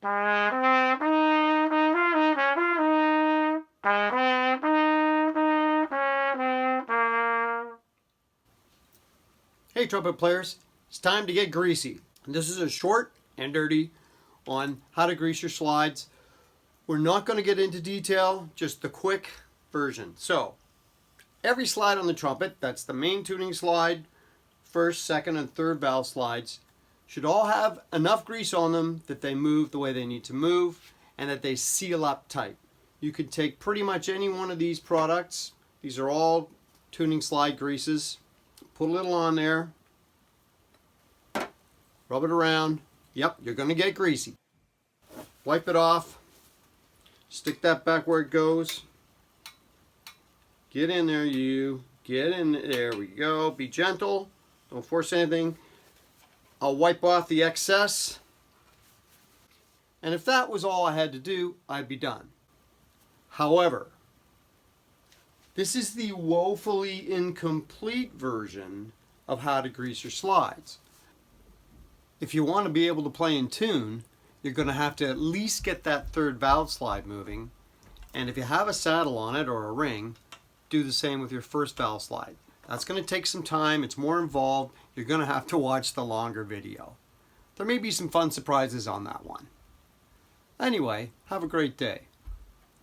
Hey trumpet players, it's time to get greasy. This is a short and dirty on how to grease your slides. We're not going to get into detail, just the quick version. So, every slide on the trumpet, that's the main tuning slide, first, second, and third valve slides, should all have enough grease on them that they move the way they need to move and that they seal up tight. You could take pretty much any one of these products. These are all tuning slide greases. Put a little on there, rub it around. Yep, you're going to get greasy. Wipe it off, stick that back where it goes. Get in there, you. Get in there. We go. Be gentle. Don't force anything. I'll wipe off the excess. And if that was all I had to do, I'd be done. However, this is the woefully incomplete version of how to grease your slides. If you want to be able to play in tune, you're going to have to at least get that third valve slide moving. And if you have a saddle on it or a ring, do the same with your first valve slide. That's going to take some time. It's more involved. You're going to have to watch the longer video. There may be some fun surprises on that one. Anyway, have a great day.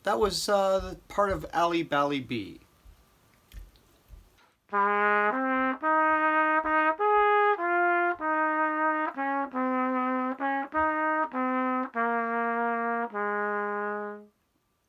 That was part of Ali Bally B.